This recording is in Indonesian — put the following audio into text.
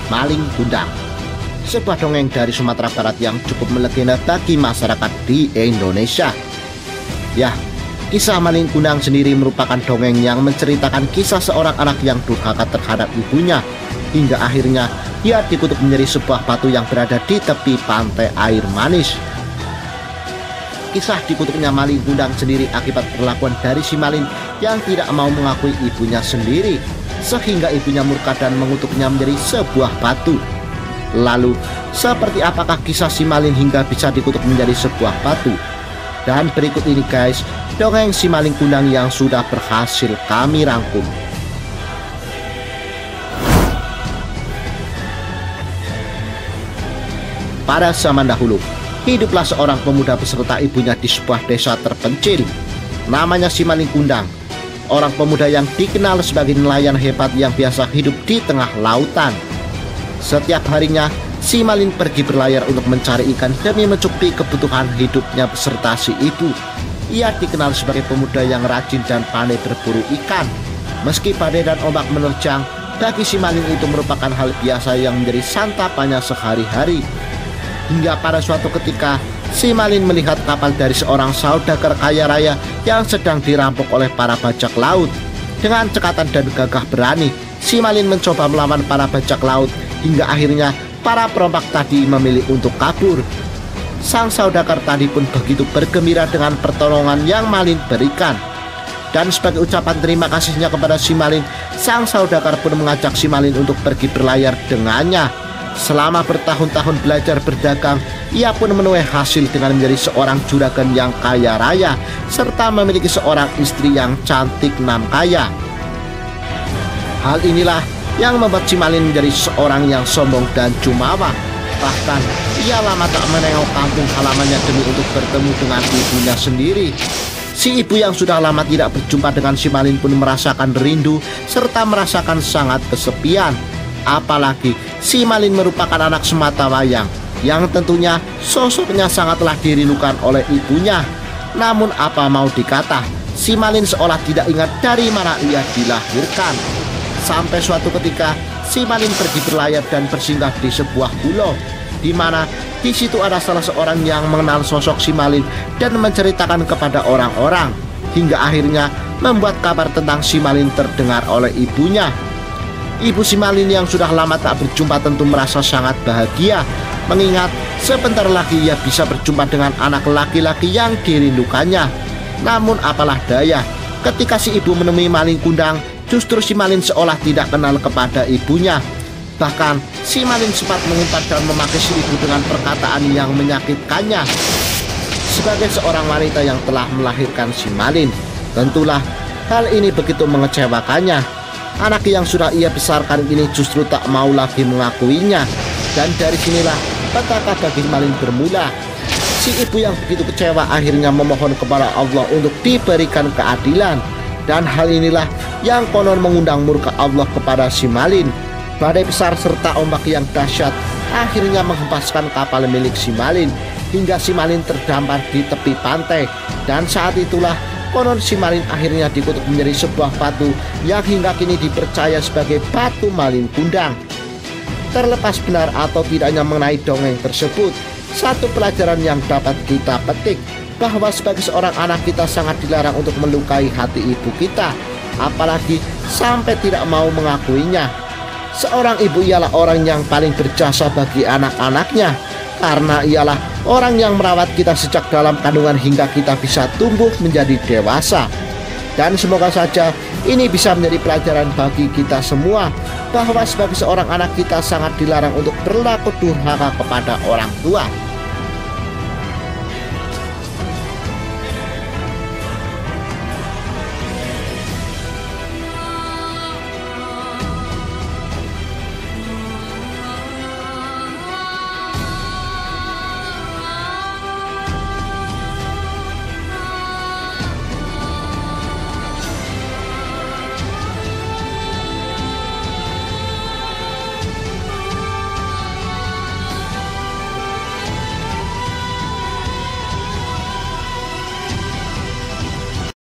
Maling Kundang. Sebuah dongeng dari Sumatera Barat yang cukup melegenda bagi masyarakat di Indonesia. Ya, kisah Maling Kundang sendiri merupakan dongeng yang menceritakan kisah seorang anak yang durhaka terhadap ibunya, hingga akhirnya dia dikutuk menjadi sebuah batu yang berada di tepi pantai air manis. Kisah dikutuknya Maling Kundang sendiri akibat perlakuan dari si Malin yang tidak mau mengakui ibunya sendiri, sehingga ibunya murka dan mengutuknya menjadi sebuah batu. Lalu, seperti apakah kisah si Malin hingga bisa dikutuk menjadi sebuah batu? Dan berikut ini guys, dongeng si Maling Kundang yang sudah berhasil kami rangkum. Pada zaman dahulu, hiduplah seorang pemuda beserta ibunya di sebuah desa terpencil. Namanya si Maling Kundang, orang pemuda yang dikenal sebagai nelayan hebat yang biasa hidup di tengah lautan. Setiap harinya, si Malin pergi berlayar untuk mencari ikan demi mencukupi kebutuhan hidupnya beserta si ibu. Ia dikenal sebagai pemuda yang rajin dan pandai berburu ikan. Meski badai dan ombak menerjang, bagi si Malin itu merupakan hal biasa yang menjadi santapannya sehari-hari. Hingga pada suatu ketika, si Malin melihat kapal dari seorang saudagar kaya raya yang sedang dirampok oleh para bajak laut. Dengan cekatan dan gagah berani, si Malin mencoba melawan para bajak laut, hingga akhirnya para perompak tadi memilih untuk kabur. Sang saudagar tadi pun begitu bergembira dengan pertolongan yang Malin berikan. Dan sebagai ucapan terima kasihnya kepada si Malin, sang saudagar pun mengajak si Malin untuk pergi berlayar dengannya. Selama bertahun-tahun belajar berdagang, ia pun menuai hasil dengan menjadi seorang juragan yang kaya raya, serta memiliki seorang istri yang cantik nam kaya. Hal inilah yang membuat si Malin menjadi seorang yang sombong dan jumawa. Bahkan, ia lama tak menengok kampung halamannya demi untuk bertemu dengan ibunya sendiri. Si ibu yang sudah lama tidak berjumpa dengan si Malin pun merasakan rindu, serta merasakan sangat kesepian. Apalagi si Malin merupakan anak sematawayang yang tentunya sosoknya sangatlah dirindukan oleh ibunya. Namun apa mau dikata, si Malin seolah tidak ingat dari mana ia dilahirkan. Sampai suatu ketika, si Malin pergi berlayar dan bersinggah di sebuah pulau, di mana di situ ada salah seorang yang mengenal sosok si Malin dan menceritakan kepada orang-orang, hingga akhirnya membuat kabar tentang si Malin terdengar oleh ibunya. Ibu si Malin yang sudah lama tak berjumpa tentu merasa sangat bahagia, mengingat sebentar lagi ia bisa berjumpa dengan anak laki-laki yang dirindukannya. Namun apalah daya, ketika si ibu menemui Maling Kundang, justru si Malin seolah tidak kenal kepada ibunya. Bahkan si Malin sempat mengumpat dan memaki si ibu dengan perkataan yang menyakitkannya. Sebagai seorang wanita yang telah melahirkan si Malin, tentulah hal ini begitu mengecewakannya. Anak yang sudah ia besarkan ini justru tak mau lagi mengakuinya. Dan dari sinilah petaka bagi Malin bermula. Si ibu yang begitu kecewa akhirnya memohon kepada Allah untuk diberikan keadilan. Dan hal inilah yang konon mengundang murka Allah kepada si Malin. Badai besar serta ombak yang dahsyat akhirnya menghempaskan kapal milik si Malin, hingga si Malin terdampar di tepi pantai. Dan saat itulah konon si Malin akhirnya dikutuk menjadi sebuah batu yang hingga kini dipercaya sebagai batu Maling Kundang. Terlepas benar atau tidaknya mengenai dongeng tersebut, satu pelajaran yang dapat kita petik, bahwa sebagai seorang anak kita sangat dilarang untuk melukai hati ibu kita, apalagi sampai tidak mau mengakuinya. Seorang ibu ialah orang yang paling berjasa bagi anak-anaknya, karena ialah orang yang merawat kita sejak dalam kandungan hingga kita bisa tumbuh menjadi dewasa. Dan semoga saja ini bisa menjadi pelajaran bagi kita semua, bahwa sebagai seorang anak kita sangat dilarang untuk berlaku durhaka kepada orang tua.